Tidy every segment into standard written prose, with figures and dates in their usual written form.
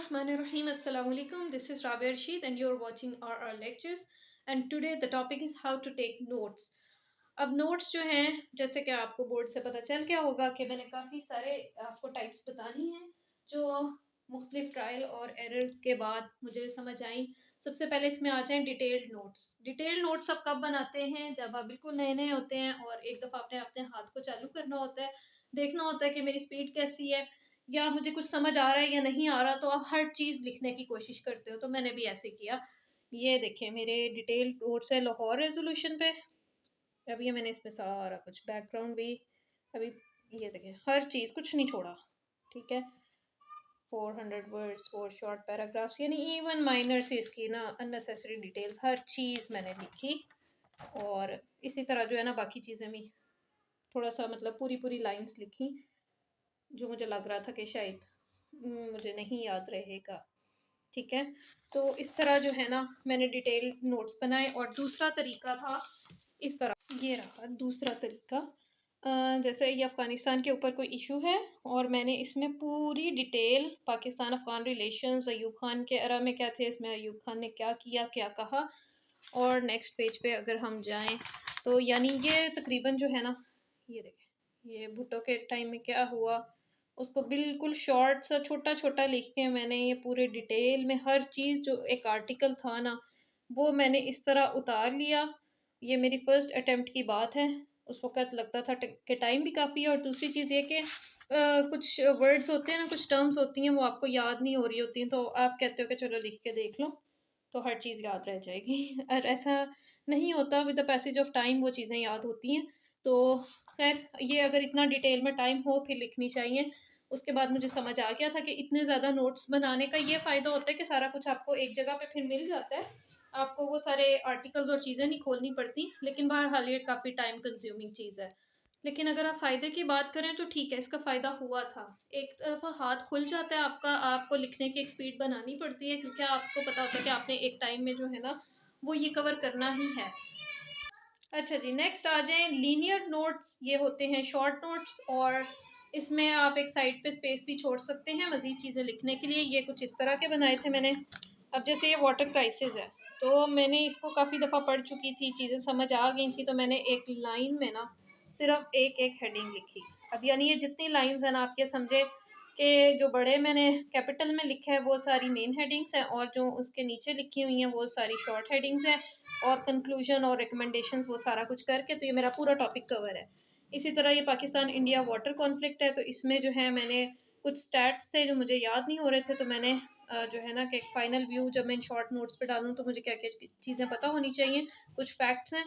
Bismillahirrahmanirrahim. Assalamu alaikum. This is Rabia Rashid and you're watching our lectures. And today the topic is how to take notes. अब notes जो हैं, जैसे कि आपको board से पता चल गया होगा कि मैंने काफ़ी सारे आपको टाइप्स बतानी हैं जो मुख्तलिफ ट्रायल और एरर के बाद मुझे समझ आई। सबसे पहले इसमें आ जाएं डिटेल्ड नोट्स। डिटेल्ड नोट्स आप कब बनाते हैं? जब आप बिल्कुल नए नए होते हैं और एक दफ़ा आपने अपने हाथ को चालू करना होता है, देखना होता है कि मेरी स्पीड कैसी है या मुझे कुछ समझ आ रहा है या नहीं आ रहा, तो आप हर चीज़ लिखने की कोशिश करते हो। तो मैंने भी ऐसे किया। ये देखें मेरे डिटेल नोट्स है लाहौर रेजोल्यूशन पे। अभी ये मैंने इसमें सारा कुछ बैकग्राउंड भी अभी ये देखें हर चीज़ कुछ नहीं छोड़ा। ठीक है, 400 वर्ड्स, 4 शॉर्ट पैराग्राफ्स, यानी इवन माइनर से इसकी ना अननेसेसरी डिटेल्स हर चीज़ मैंने लिखी। और इसी तरह जो है ना बाकी चीज़ें भी थोड़ा सा मतलब पूरी पूरी लाइंस लिखी जो मुझे लग रहा था कि शायद मुझे नहीं याद रहेगा। ठीक है, तो इस तरह जो है ना मैंने डिटेल नोट्स बनाए। और दूसरा तरीका था इस तरह, ये रहा दूसरा तरीका। जैसे ये अफ़गानिस्तान के ऊपर कोई इशू है और मैंने इसमें पूरी डिटेल पाकिस्तान अफ़गान रिलेशंस, अयूब खान के एरा में क्या थे, इसमें अयूब खान ने क्या किया क्या कहा। और नेक्स्ट पेज पे अगर हम जाएं तो यानी ये तकरीबन जो है ना, ये देखें ये भुट्टो के टाइम में क्या हुआ, उसको बिल्कुल शॉर्ट सा छोटा छोटा लिख के मैंने ये पूरे डिटेल में हर चीज़ जो एक आर्टिकल था ना वो मैंने इस तरह उतार लिया। ये मेरी फर्स्ट अटेम्प्ट की बात है। उस वक़्त लगता था कि टाइम भी काफ़ी है और दूसरी चीज़ ये कि कुछ वर्ड्स होते हैं ना, कुछ टर्म्स होती हैं वो आपको याद नहीं हो रही होती हैं, तो आप कहते हो कि चलो लिख के देख लो तो हर चीज़ याद रह जाएगी। और ऐसा नहीं होता, with the passage of time वो चीज़ें याद होती हैं। तो खैर ये अगर इतना डिटेल में टाइम हो फिर लिखनी चाहिए। उसके बाद मुझे समझ आ गया था कि इतने ज़्यादा नोट्स बनाने का ये फ़ायदा होता है कि सारा कुछ आपको एक जगह पे फिर मिल जाता है। आपको वो सारे आर्टिकल्स और चीज़ें नहीं खोलनी पड़ती, लेकिन बहरहाल ये काफ़ी टाइम कंज्यूमिंग चीज़ है। लेकिन अगर आप फ़ायदे की बात करें तो ठीक है, इसका फ़ायदा हुआ था। एक तरफ़ा हाथ खुल जाता है आपका, आपको लिखने की एक स्पीड बनानी पड़ती है क्योंकि आपको पता होता है कि आपने एक टाइम में जो है ना वो ये कवर करना ही है। अच्छा जी, नेक्स्ट आ जाएँ लीनियर नोट्स। ये होते हैं शॉर्ट नोट्स और इसमें आप एक साइड पे स्पेस भी छोड़ सकते हैं मज़ीद चीज़ें लिखने के लिए। ये कुछ इस तरह के बनाए थे मैंने। अब जैसे ये वाटर क्राइसिस है, तो मैंने इसको काफ़ी दफ़ा पढ़ चुकी थी, चीज़ें समझ आ गई थी, तो मैंने एक लाइन में ना सिर्फ एक हेडिंग लिखी। अब यानी ये जितनी लाइन्स हैं ना, आप ये समझे कि जो बड़े मैंने कैपिटल में लिखा है वो सारी मेन हेडिंग्स हैं और जो उसके नीचे लिखी हुई हैं वो सारी शॉर्ट हेडिंग्स हैं। और कंक्लूजन और रिकमेंडेशंस वो सारा कुछ करके तो ये मेरा पूरा टॉपिक कवर है। इसी तरह ये पाकिस्तान इंडिया वाटर कॉन्फ्लिक्ट है, तो इसमें जो है मैंने कुछ स्टैट्स थे जो मुझे याद नहीं हो रहे थे, तो मैंने जो है ना कि एक फ़ाइनल व्यू जब मैं इन शॉर्ट नोट्स पे डालूँ तो मुझे क्या-क्या चीज़ें पता होनी चाहिए। कुछ फैक्ट्स हैं,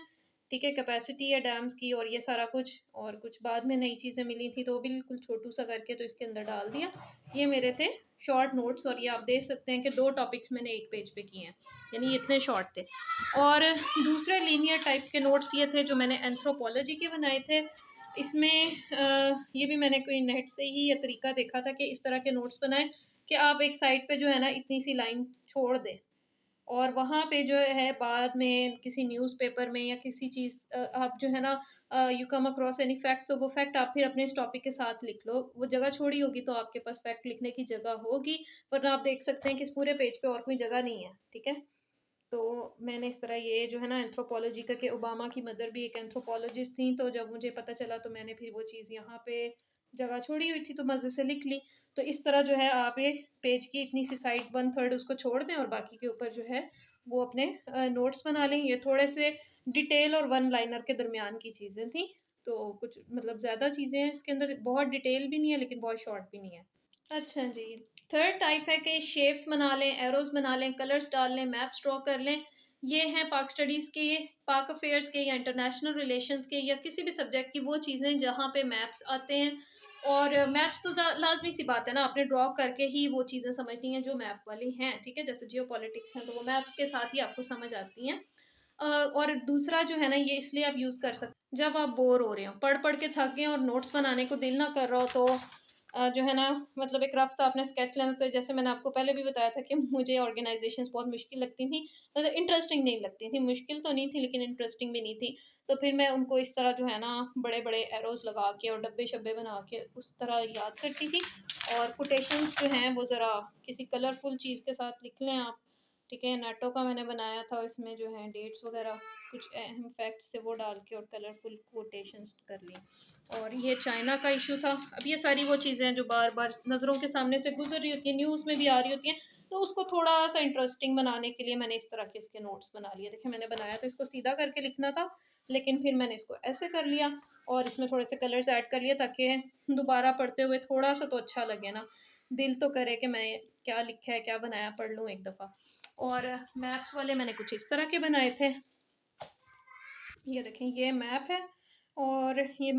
ठीक है, कैपेसिटी है डैम्स की और ये सारा कुछ, और कुछ बाद में नई चीज़ें मिली थी तो वो बिल्कुल छोटू-सा करके तो इसके अंदर डाल दिया। ये मेरे थे शॉर्ट नोट्स और ये आप देख सकते हैं कि 2 टॉपिक्स मैंने एक पेज पे किए हैं, यानी ये इतने शॉर्ट थे। और दूसरे लीनियर टाइप के नोट्स ये थे जो मैंने एंथ्रोपोलॉजी के बनाए थे। इसमें ये भी मैंने कोई नेट से ही ये तरीका देखा था कि इस तरह के नोट्स बनाएँ कि आप एक साइड पे जो है ना इतनी सी लाइन छोड़ दें और वहाँ पे जो है बाद में किसी न्यूज़पेपर में या किसी चीज़ आप जो है ना you come across any fact, तो वो फैक्ट आप फिर अपने इस टॉपिक के साथ लिख लो। वो जगह छोड़ी होगी तो आपके पास फैक्ट लिखने की जगह होगी, वरना आप देख सकते हैं कि इस पूरे पेज पे और कोई जगह नहीं है, ठीक है? तो मैंने इस तरह ये जो है ना एंथ्रोपोलॉजी का, कि ओबामा की मदर भी एक एंथ्रोपोलॉजिस्ट थी, तो जब मुझे पता चला तो मैंने फिर वो चीज़ यहाँ पे जगह छोड़ी हुई थी तो मज़े से लिख ली। तो इस तरह जो है आप ये पेज की इतनी सी साइड 1/3 उसको छोड़ दें और बाकी के ऊपर जो है वो अपने नोट्स बना लें। ये थोड़े से डिटेल और वन लाइनर के दरमियान की चीज़ें थी, तो कुछ मतलब ज़्यादा चीज़ें हैं इसके अंदर, बहुत डिटेल भी नहीं है लेकिन बहुत शॉर्ट भी नहीं है। अच्छा जी, थर्ड टाइप है कि शेप्स बना लें, एरोज़ बना लें, कलर्स डाल लें, मैप्स ड्रॉ कर लें। ये हैं पाक स्टडीज़ के, पाक अफेयर्स के या इंटरनेशनल रिलेशंस के या किसी भी सब्जेक्ट की वो चीज़ें जहाँ पे मैप्स आते हैं। और मैप्स तो लाजमी सी बात है ना, आपने ड्रॉ करके ही वो चीज़ें समझनी हैं जो मैप वाली हैं, ठीक है? जैसे जियो पॉलिटिक्स हैं तो वो मैप्स के साथ ही आपको समझ आती हैं। और दूसरा जो है ना ये इसलिए आप यूज़ कर सकते जब आप बोर हो रहे हो, पढ़ पढ़ के थक गए और नोट्स बनाने को दिल ना कर रहा हो, तो जो है ना, मतलब एक रफ सा आपने स्केच लेना था। जैसे मैंने आपको पहले भी बताया था कि मुझे ऑर्गेनाइजेशंस बहुत मुश्किल लगती थी, मतलब इंटरेस्टिंग नहीं लगती थी। मुश्किल तो नहीं थी लेकिन इंटरेस्टिंग भी नहीं थी। तो फिर मैं उनको इस तरह जो है ना बड़े-बड़े एरोज़ लगा के और डब्बे-शब्बे बना के उस तरह याद करती थी। और कोटेशंस जो हैं वो ज़रा किसी कलरफुल चीज़ के साथ लिख लें आप, ठीक है? नाटो का मैंने बनाया था, इसमें जो है डेट्स वगैरह कुछ अहम फैक्ट्स थे वो डाल के और कलरफुल कोटेशंस कर ली। और ये चाइना का इशू था। अब ये सारी वो चीज़ें हैं जो बार-बार नज़रों के सामने से गुज़र रही होती हैं, न्यूज़ में भी आ रही होती हैं, तो उसको थोड़ा-सा इंटरेस्टिंग बनाने के लिए मैंने इस तरह के इसके नोट्स बना लिए। देखिए मैंने बनाया तो इसको सीधा करके लिखना था, लेकिन फिर मैंने इसको ऐसे कर लिया और इसमें थोड़े से कलर्स ऐड कर लिए ताकि दोबारा पढ़ते हुए थोड़ा-सा तो अच्छा लगे ना। दिल तो करे कि मैं क्या लिखा है, क्या बनाया, पढ़ लूँ एक दफ़ा। और मैप्स वाले मैंने कुछ इस तरह के बनाए थे। ये देखें ये मैप है और ये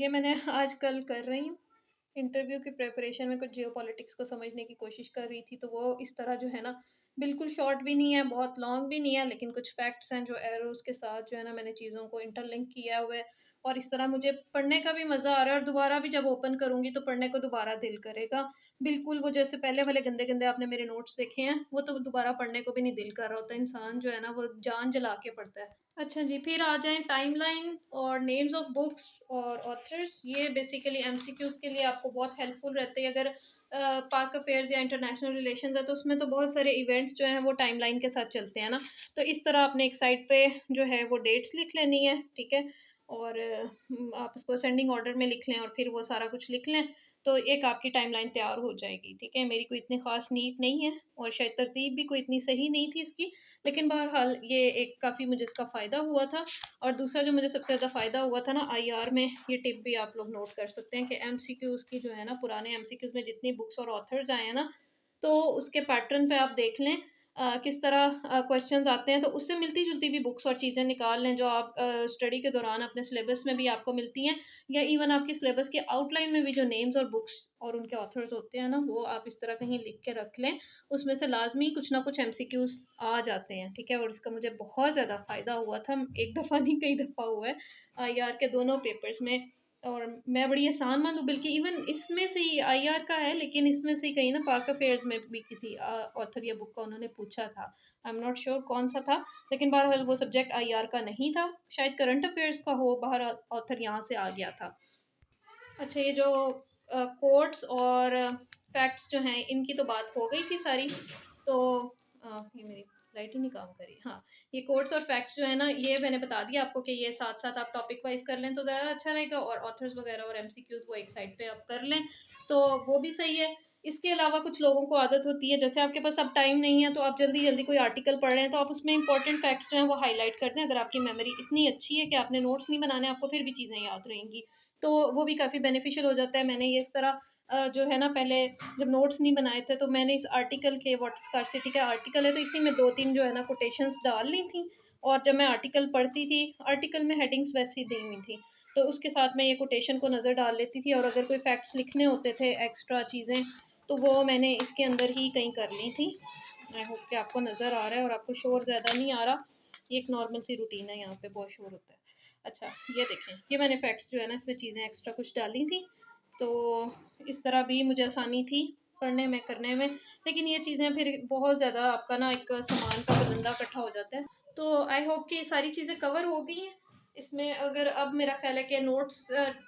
मैंने आजकल कर रही हूँ। इंटरव्यू की प्रिपरेशन में कुछ जियोपॉलिटिक्स को समझने की कोशिश कर रही थी, तो वो इस तरह जो है ना बिल्कुल शॉर्ट भी नहीं है, बहुत लॉन्ग भी नहीं है, लेकिन कुछ फैक्ट्स हैं जो एरोज़ के साथ जो है ना मैंने चीज़ों को इंटरलिंक किया हुआ है। और इस तरह मुझे पढ़ने का भी मज़ा आ रहा है और दोबारा भी जब ओपन करूँगी तो पढ़ने को दोबारा दिल करेगा। बिल्कुल वो जैसे पहले वाले गंदे-गंदे आपने मेरे नोट्स देखे हैं, वो तो दोबारा पढ़ने को भी नहीं दिल कर रहा होता। इंसान जो है ना वो जान जला के पढ़ता है। अच्छा जी, फिर आ जाएँ टाइमलाइन और नेम्स ऑफ बुक्स और ऑथर्स। ये बेसिकली एमसीक्यूज़ के लिए आपको बहुत हेल्पफुल रहते हैं। अगर पाक अफेयर्स या इंटरनेशनल रिलेशंस है तो उसमें तो बहुत सारे इवेंट्स जो हैं वो टाइमलाइन के साथ चलते हैं ना। तो इस तरह आपने एक साइड पे जो है वो डेट्स लिख लेनी है, ठीक है? और आप उसको असेंडिंग ऑर्डर में लिख लें और फिर वो सारा कुछ लिख लें, तो एक आपकी टाइमलाइन तैयार हो जाएगी, ठीक है? मेरी कोई इतनी ख़ास नीट नहीं है और शायद तरतीब भी कोई इतनी सही नहीं थी इसकी, लेकिन बहरहाल ये एक काफ़ी मुझे इसका फ़ायदा हुआ था। और दूसरा जो मुझे सबसे ज़्यादा फ़ायदा हुआ था ना आईआर में, ये टिप भी आप लोग नोट कर सकते हैं कि एमसीक्यूज़ की जो है ना पुराने एमसीक्यूज़ में जितनी बुक्स और ऑथर्स आए हैं ना, तो उसके पैटर्न पे आप देख लें किस तरह क्वेश्चंस आते हैं, तो उससे मिलती-जुलती भी बुक्स और चीज़ें निकाल लें जो आप स्टडी के दौरान अपने सिलेबस में भी आपको मिलती हैं, या इवन आपकी सिलेबस के आउटलाइन में भी जो नेम्स और बुक्स और उनके ऑथर्स होते हैं ना, वो आप इस तरह कहीं लिख के रख लें। उसमें से लाज़मी कुछ ना कुछ एमसीक्यूज़ आ जाते हैं, ठीक है? और इसका मुझे बहुत ज़्यादा फ़ायदा हुआ था। एक दफ़ा नहीं कई दफ़ा हुआ है आईआर के दोनों पेपर्स में। और मैं बड़ी एहसानमंद हूँ, बल्कि इवन इसमें से ही आईआर का है, लेकिन इसमें से ही कहीं ना पाक अफेयर्स में भी किसी ऑथर या बुक का उन्होंने पूछा था। आई एम नॉट श्योर कौन सा था, लेकिन बहरहाल वो सब्जेक्ट आईआर का नहीं था, शायद करंट अफेयर्स का हो, बहरहाल ऑथर यहाँ से आ गया था। अच्छा, ये जो कोट्स और फैक्ट्स जो हैं इनकी तो बात हो गई थी सारी। तो ये मेरी लाइट ही नहीं काम करी। हाँ, ये कोट्स और फैक्ट्स जो है ना ये मैंने बता दिया आपको कि ये साथ साथ आप टॉपिक वाइज कर लें तो ज़्यादा अच्छा रहेगा, और ऑथर्स वगैरह और एमसीक्यूज वो एक साइड पे आप कर लें तो वो भी सही है। इसके अलावा कुछ लोगों को आदत होती है, जैसे आपके पास अब टाइम नहीं है तो आप जल्दी जल्दी कोई आर्टिकल पढ़ रहे हैं तो आप उसमें इंपॉर्टेंट फैक्ट्स जो हैं वो हाईलाइट कर दें। अगर आपकी मेमोरी इतनी अच्छी है कि आपने नोट्स नहीं बनाने, आपको फिर भी चीज़ें याद रहेंगी, तो वो भी काफ़ी बेनिफिशियल हो जाता है। मैंने ये इस तरह जो है ना पहले जब नोट्स नहीं बनाए थे तो मैंने इस आर्टिकल के, वाटर स्कार्सिटी का आर्टिकल है तो इसी में 2-3 जो है ना कोटेशंस डाल ली थी, और जब मैं आर्टिकल पढ़ती थी, आर्टिकल में हेडिंग्स वैसी दी हुई थी, तो उसके साथ मैं ये कोटेशन को नज़र डाल लेती थी, और अगर कोई फैक्ट्स लिखने होते थे एक्स्ट्रा चीज़ें तो वो मैंने इसके अंदर ही कहीं कर ली थी। आई होप कि आपको नज़र आ रहा है और आपको शोर ज़्यादा नहीं आ रहा। ये एक नॉर्मल सी रूटीन है, यहाँ पे बहुत शोर होता है। अच्छा, ये देखें, ये मैंने फैक्ट्स जो है ना इसमें चीज़ें एक्स्ट्रा कुछ डाली थी, तो इस तरह भी मुझे आसानी थी पढ़ने में, करने में। लेकिन ये चीज़ें फिर बहुत ज़्यादा आपका ना एक सामान का बुलंदा इकट्ठा हो जाता है। तो आई होप कि सारी चीज़ें कवर हो गई हैं इसमें। अगर अब मेरा ख्याल है कि नोट्स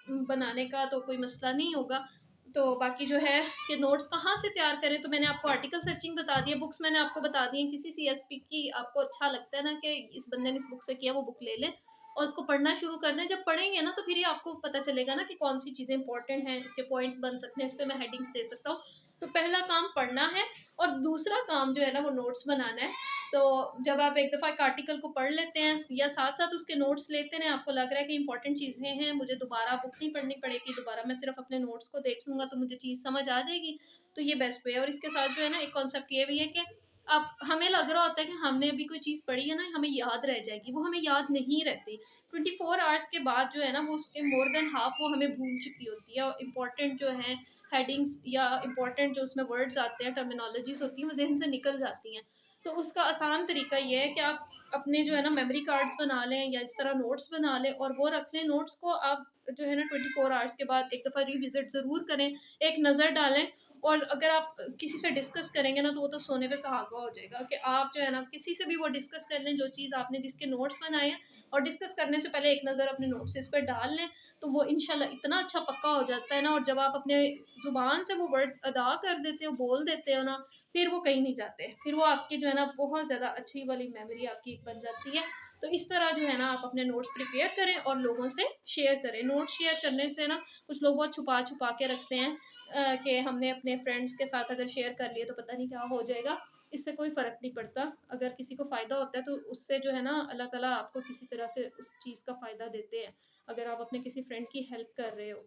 बनाने का तो कोई मसला नहीं होगा। तो बाकी जो है कि नोट्स कहाँ से तैयार करें, तो मैंने आपको आर्टिकल सर्चिंग बता दी है, बुक्स मैंने आपको बता दी हैं। किसी सीएसपी की आपको अच्छा लगता है ना कि इस बंदे ने इस बुक से किया, वो बुक ले लें और उसको पढ़ना शुरू कर दें। जब पढ़ेंगे ना तो फिर ही आपको पता चलेगा ना कि कौन सी चीज़ें इंपॉर्टेंट हैं, इसके पॉइंट्स बन सकते हैं, इस पे मैं हेडिंग्स दे सकता हूँ। तो पहला काम पढ़ना है और दूसरा काम जो है ना वो नोट्स बनाना है। तो जब आप एक दफ़ा एक आर्टिकल को पढ़ लेते हैं या साथ-साथ उसके नोट्स लेते हैं, आपको लग रहा है कि इंपॉर्टेंट चीज़ें हैं, मुझे दोबारा बुक नहीं पढ़नी पड़ेगी, दोबारा मैं सिर्फ अपने नोट्स को देख लूँगा तो मुझे चीज़ समझ आ जाएगी, तो ये बेस्ट वे है। और इसके साथ जो है ना एक कॉन्सेप्ट ये भी है कि आप, हमें लग रहा होता है कि हमने अभी कोई चीज़ पढ़ी है ना, हमें याद रह जाएगी, वो हमें याद नहीं रहती। 24 आवर्स के बाद जो है ना वो उसके मोर देन हाफ वो हमें भूल चुकी होती है, और इम्पोर्टेंट जो है हेडिंग्स या इम्पोर्टेंट जो उसमें वर्ड्स आते हैं, टर्मिनोलॉजीज होती हैं, वो ज़हन से निकल जाती हैं। तो उसका आसान तरीका ये है कि आप अपने जो है ना मेमोरी कार्ड्स बना लें या इस तरह नोट्स बना लें और वो रख लें। नोट्स को आप जो है ना 24 आवर्स के बाद एक दफ़ा रिविज़िट ज़रूर करें, एक नज़र डालें। और अगर आप किसी से डिस्कस करेंगे ना तो वो तो सोने पे सुहागा हो जाएगा कि आप जो है ना किसी से भी वो डिस्कस कर लें जो चीज़ आपने जिसके नोट्स बनाए हैं, और डिस्कस करने से पहले एक नज़र अपने नोट्स पे डाल लें, तो वो इंशाल्लाह इतना अच्छा पक्का हो जाता है ना। और जब आप अपने ज़ुबान से वो वर्ड्स अदा कर देते हो, बोल देते हो ना, फिर वो कहीं नहीं जाते। फिर वो आपकी जो है ना बहुत ज़्यादा अच्छी वाली मेमोरी आपकी बन जाती है। तो इस तरह जो है ना आप अपने नोट्स प्रिपेयर करें और लोगों से शेयर करें। नोट्स शेयर करने से ना कुछ लोग बहुत छुपा-छुपा के रखते हैं कि हमने अपने फ्रेंड्स के साथ अगर शेयर कर लिए तो पता नहीं क्या हो जाएगा। इससे कोई फ़र्क नहीं पड़ता। अगर किसी को फ़ायदा होता है तो उससे जो है ना अल्लाह ताला आपको किसी तरह से उस चीज़ का फ़ायदा देते हैं। अगर आप अपने किसी फ्रेंड की हेल्प कर रहे हो।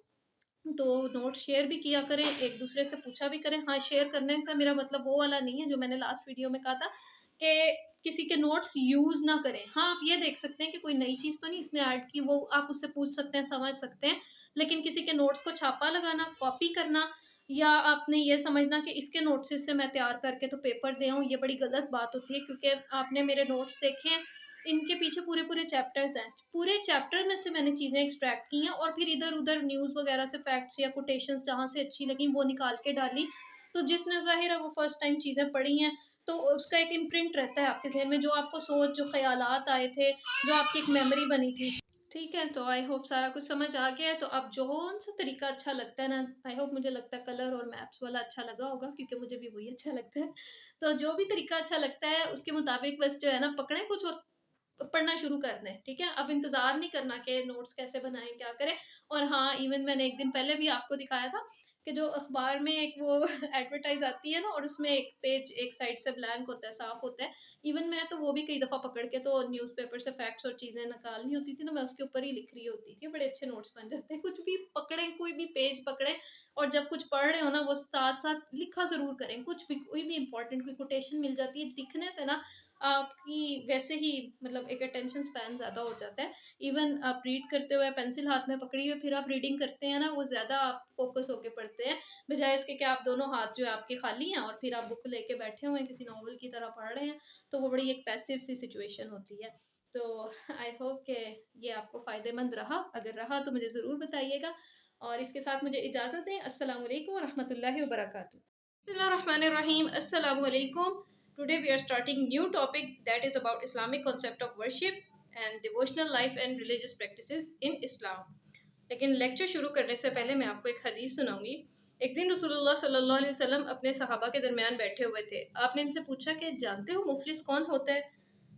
तो नोट्स शेयर भी किया करें, एक दूसरे से पूछा भी करें। हाँ, शेयर करने से मेरा मतलब वो वाला नहीं है जो मैंने लास्ट वीडियो में कहा था कि किसी के नोट्स यूज़ ना करें। हाँ, आप ये देख सकते हैं कि कोई नई चीज़ तो नहीं इसने ऐड की, वो आप उससे पूछ सकते हैं, समझ सकते हैं। लेकिन किसी के नोट्स को छापा लगाना, कॉपी करना या आपने ये समझना कि इसके नोट्स से मैं तैयार करके तो पेपर दे आऊँ, ये बड़ी गलत बात होती है। क्योंकि आपने मेरे नोट्स देखे हैं, इनके पीछे पूरे-पूरे चैप्टर्स हैं। पूरे चैप्टर में से मैंने चीज़ें एक्सट्रैक्ट की हैं और फिर इधर-उधर न्यूज़ वगैरह से फैक्ट्स या कोटेशंस जहाँ से अच्छी लगी वो निकाल के डाली। तो जिसने ज़ाहिर है वो फर्स्ट टाइम चीज़ें पढ़ी हैं, तो उसका एक इम्प्रिंट रहता है आपके ज़हन में, जो आपको सोच, जो ख़यालात आए थे, जो आपकी एक मेमोरी बनी थी। ठीक है, तो आई होप सारा कुछ समझ आ गया है। तो अब जौन-सा तरीका अच्छा लगता है ना, आई होप मुझे लगता है कलर और मैप्स वाला अच्छा लगा होगा क्योंकि मुझे भी वही अच्छा लगता है। तो जो भी तरीका अच्छा लगता है उसके मुताबिक बस जो है ना पकड़ें कुछ और पढ़ना शुरू कर दें, ठीक है? अब इंतज़ार नहीं करना कि नोट्स कैसे बनाएँ, क्या करें। और हाँ, इवन मैंने एक दिन पहले भी आपको दिखाया था कि जो अखबार में एक वो एडवर्टाइज़ आती है ना और उसमें एक पेज एक साइड से ब्लैंक होता है, साफ होता है। इवन मैं तो वो भी कई दफ़ा पकड़ के तो न्यूज़पेपर से फैक्ट्स और चीज़ें निकालनी होती थी, तो मैं उसके ऊपर ही लिख रही होती थी। बड़े अच्छे नोट्स बन जाते हैं। कुछ भी पकड़ें, कोई भी पेज पकड़ें और जब कुछ पढ़ रहे हो ना, वो साथ-साथ लिखा ज़रूर करें। कुछ भी, कोई भी इम्पोर्टेंट कोई कोटेशन मिल जाती है, लिखने से ना आपकी वैसे ही मतलब एक अटेंशन स्पैन ज़्यादा हो जाता है। इवन आप रीड करते हुए पेंसिल हाथ में पकड़ी हुई फिर आप रीडिंग करते हैं ना, वो ज़्यादा आप फ़ोकस होके पढ़ते हैं, बजाय इसके कि आप दोनों हाथ जो है आपके खाली हैं और फिर आप बुक लेके बैठे हुए हैं, किसी नॉवल की तरह पढ़ रहे हैं, तो वो बड़ी एक पैसिव सी सिचुएशन होती है। तो आई होप कि ये आपको फ़ायदेमंद रहा। अगर रहा तो मुझे ज़रूर बताइएगा और इसके साथ मुझे इजाज़त दें। अस्सलामु अलैकुम व रहमतुल्लाहि व बरकातुहू। बिस्मिल्लाहिर्रहमानिर्रहीम। अस्सलामु अलैकुम। Today we are starting new topic that is about Islamic concept of worship and devotional life and religious practices in Islam. लेकिन लेक्चर शुरू करने से पहले मैं आपको एक हदीस सुनाऊंगी। एक दिन रसूलुल्लाह सल्लल्लाहु अलैहि वसल्लम अपने सहाबा के दरमियान बैठे हुए थे। आपने इनसे पूछा कि जानते हो मुफलिस कौन होता है?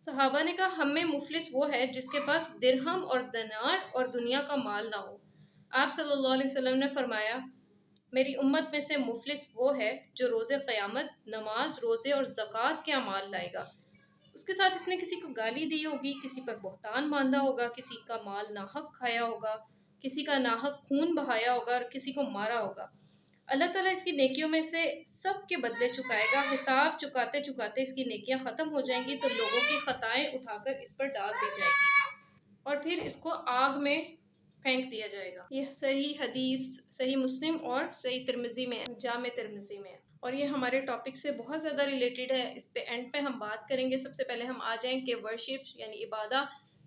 सहाबा ने कहा हमें मुफलिस वो है जिसके पास दिरहम और दिनार और दुनिया का माल ना हो। आप सल्लल्लाहु अलैहि वसल्लम ने फरमाया मेरी उम्मत में से मुफलिस वो है जो रोज़े क़यामत नमाज रोज़े और ज़कात के अमाल लाएगा। उसके साथ इसने किसी को गाली दी होगी, किसी पर बहतान बांधा होगा, किसी का माल नाहक खाया होगा, किसी का नाहक खून बहाया होगा और किसी को मारा होगा। अल्लाह ताला इसकी नेकियों में से सब के बदले चुकाएगा। हिसाब चुकाते चुकाते इसकी नेकियां ख़त्म हो जाएंगी तो लोगों की ख़ताएं उठाकर इस पर डाल दी जाएगी और फिर इसको आग में फेंक दिया जाएगा। यह सही हदीस सही मुस्लिम और सही तिरमिज़ी में है, जामे तिरमिज़ी में है और ये हमारे टॉपिक से बहुत ज़्यादा रिलेटेड है। इस पे एंड पे हम बात करेंगे। सबसे पहले हम आ जाएं कि वर्शिप यानी इबादा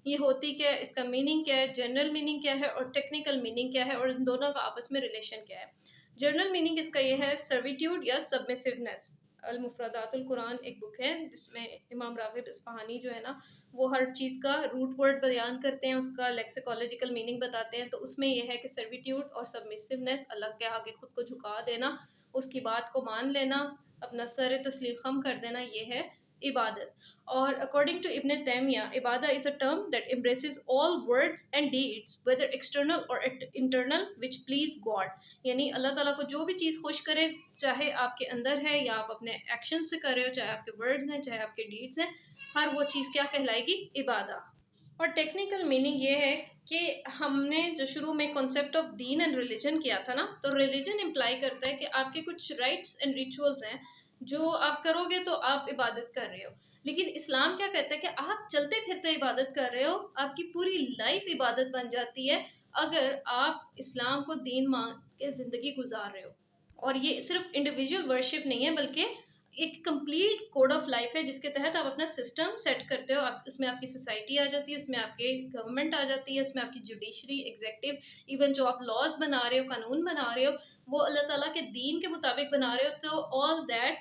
ये होती क्या है, इसका मीनिंग क्या है, जनरल मीनिंग क्या है और टेक्निकल मीनिंग क्या है और इन दोनों का आपस में रिलेशन क्या है। जनरल मीनिंग इसका ये है सर्विट्यूड या सबमिसिवनेस। अल मुफरदातुल कुरान एक बुक है जिसमें इमाम राग़िब इस्फ़हानी जो है ना वो हर चीज़ का रूट वर्ड बयान करते हैं, उसका लेक्सिकोलॉजिकल मीनिंग बताते हैं। तो उसमें यह है कि सर्विट्यूड और सबमिसिवनेस, अल्लाह के आगे खुद को झुका देना, उसकी बात को मान लेना, अपना सर तस्लीम खम कर देना, ये है इबादत। और अकॉर्डिंग टू इब्न तैमिया इबादा is a term that embraces all words and deeds whether external or internal which please God। यानी अल्लाह ताला को जो भी चीज़ खुश करे, चाहे आपके अंदर है या आप अपने एक्शन से कर रहे हो, चाहे आपके वर्ड्स हैं, चाहे आपके डीड्स हैं, हर वो चीज़ क्या कहलाएगी? इबादा। और टेक्निकल मीनिंग ये है कि हमने जो शुरू में concept of Deen and religion किया था ना, तो रिलीजन इम्प्लाई करता है कि आपके कुछ राइट्स एंड रिचुअल्स हैं जो आप करोगे तो आप इबादत कर रहे हो। लेकिन इस्लाम क्या कहता है कि आप चलते फिरते इबादत कर रहे हो, आपकी पूरी लाइफ इबादत बन जाती है अगर आप इस्लाम को दीन मान के ज़िंदगी गुजार रहे हो। और ये सिर्फ इंडिविजुअल वर्शिप नहीं है बल्कि एक कंप्लीट कोड ऑफ लाइफ है जिसके तहत आप अपना सिस्टम सेट करते हो। आप उसमें आपकी सोसाइटी आ जाती है, उसमें आपके गवर्नमेंट आ जाती है, उसमें आपकी जुडिशरी, एग्जेक्टिव, इवन जो आप लॉज बना रहे हो, कानून बना रहे हो, वो अल्लाह ताला के दीन के मुताबिक बना रहे हो। तो all that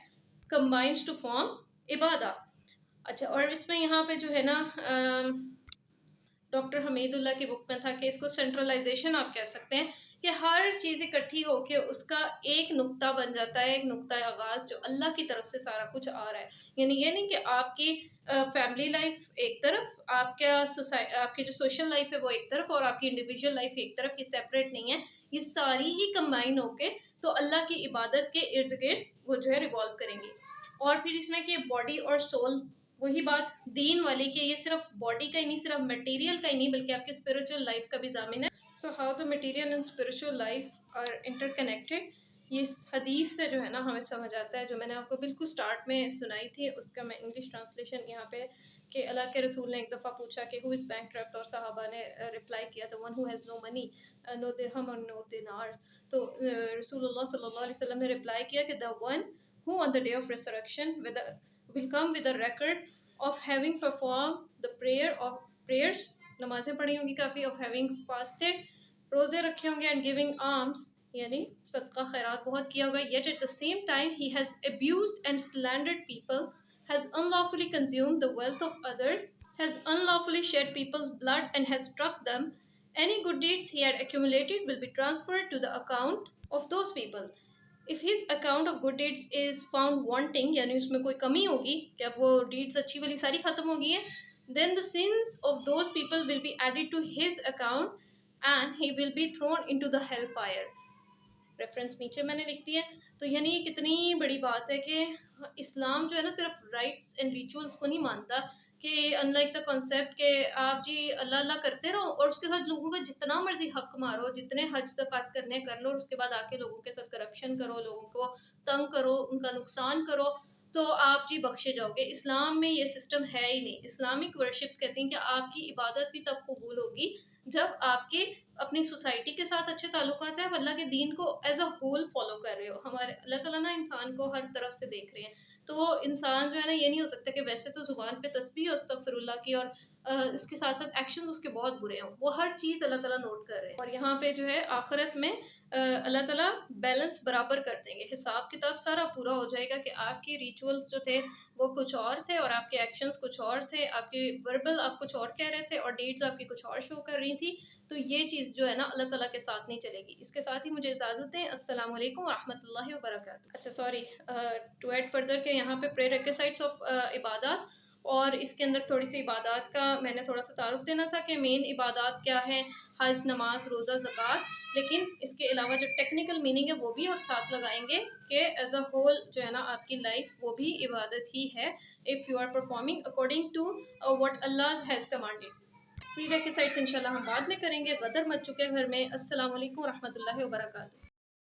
combines to form इबादा। अच्छा, और इसमें यहाँ पे जो है ना डॉक्टर हमीदुल्लाह की बुक में था कि इसको सेंट्रलाइजेशन आप कह सकते हैं, कि हर चीज़ इकट्ठी होके उसका एक नुक्ता बन जाता है, एक नुक्ता आगाज़ जो अल्लाह की तरफ से सारा कुछ आ रहा है। यानी ये नहीं कि आपकी फैमिली लाइफ एक तरफ, आपकी जो सोशल लाइफ है वो एक तरफ, और आपकी इंडिविजुअल लाइफ एक तरफ, ये सेपरेट नहीं है। ये सारी ही कंबाइन होके तो अल्लाह की इबादत के इर्द गिर्द वो जो है रिवॉल्व करेंगी। और फिर इसमें कि बॉडी और सोल, वही बात दीन वाली कि ये सिर्फ बॉडी का ही नहीं, सिर्फ मटेरियल का ही नहीं, बल्कि आपकी स्पिरिचुअल लाइफ का भी जामिन है। So how the material and spiritual life are interconnected, ये इस हदीस से जो है ना हमें समझ आता है, जो मैंने आपको बिल्कुल स्टार्ट में सुनाई थी। उसका मैं इंग्लिश ट्रांसलेशन यहाँ पे, कि अल्लाह के रसूल ने एक दफ़ा पूछा कि हु इज़ बैंकक्रप्ट, और सहाबा ने रिप्लाई किया, the one who has no money, no दिरहम और नो दिनार। तो रसूलुल्लाह सल्लल्लाहु अलैहि वसल्लम ने रिप्लाई किया कि the one who on the day of resurrection will come with a record of having performed the prayers, नमाजें पढ़ी होंगी काफ़ी, of having fasted, रोज़े रखे होंगे, and giving alms, यानी सदका खैरात बहुत किया होगा, yet at the same time he has abused and slandered people, has unlawfully consumed the wealth of others, has unlawfully shed people's blood and has struck them, any good deeds he had accumulated will be transferred to the account of those people. If his account of good deeds is found wanting, यानी उसमें कोई कमी होगी कि अब वो deeds अच्छी वाली सारी खत्म हो गई है, then the sins of those people will be added to his account and he will be thrown into the hell fire. Reference नीचे मैंने लिख दी है। तो यानी ये कितनी बड़ी बात है कि इस्लाम जो है ना सिर्फ राइट्स एंड रिचुअल्स को नहीं मानता, कि अनलाइक द कॉन्सेप्ट के आप जी अल्लाह अल्लाह करते रहो और उसके साथ लोगों का जितना मर्जी हक मारो, जितने हज ज़कात करने कर लो, और उसके बाद आके लोगों के साथ करप्शन करो, लोगों को तंग करो, उनका नुकसान करो, तो आप जी बख्शे जाओगे। इस्लाम में ये सिस्टम है ही नहीं। इस्लामिक वर्शिप्स कहती हैं कि आपकी इबादत भी तब कबूल होगी जब आपके अपनी सोसाइटी के साथ अच्छे ताल्लुकात हैं, अल्लाह के दीन को एज अ होल फॉलो कर रहे हो। हमारे अल्लाह ताला ना इंसान को हर तरफ से देख रहे हैं, तो इंसान जो है ना ये नहीं हो सकता कि वैसे तो ज़ुबान पे तस्बीह अस्तगफिरुल्लाह की, और इसके साथ साथ एक्शंस उसके बहुत बुरे हों, वो हर चीज़ अल्लाह ताला नोट कर रहे हैं। और यहाँ पे जो है आखिरत में अल्लाह ताला बैलेंस बराबर कर देंगे, हिसाब किताब सारा पूरा हो जाएगा कि आपके रिचुअल्स जो थे वो कुछ और थे, और आपके एक्शंस कुछ और थे, आपके वर्बल आप कुछ और कह रहे थे, और डेट्स आपकी कुछ और शो कर रही थी। तो ये चीज़ जो है ना अल्लाह ताला के साथ नहीं चलेगी। इसके साथ ही मुझे इजाज़त दें। अस्सलाम वालेकुम व रहमतुल्लाहि व बरकातहू। अच्छा सॉरी, टू ऐड फर्दर के यहाँ पे प्रेरेक्विसाइट्स ऑफ इबादत, और इसके अंदर थोड़ी सी इबादत का मैंने थोड़ा सा तारुफ देना था कि मेन इबादत क्या है, हज, नमाज, रोज़ा, ज़कात, लेकिन इसके अलावा जो टेक्निकल मीनिंग है वो भी आप साथ लगाएंगे कि एज अ होल जो है ना आपकी लाइफ वो भी इबादत ही है, if you are performing according to what Allah has commanded. Prerequisites इंशाल्लाह हम बाद में करेंगे। गदर मच चुके घर में। अस्सलाम वालेकुम रहमतुल्लाहि व बरकातहू।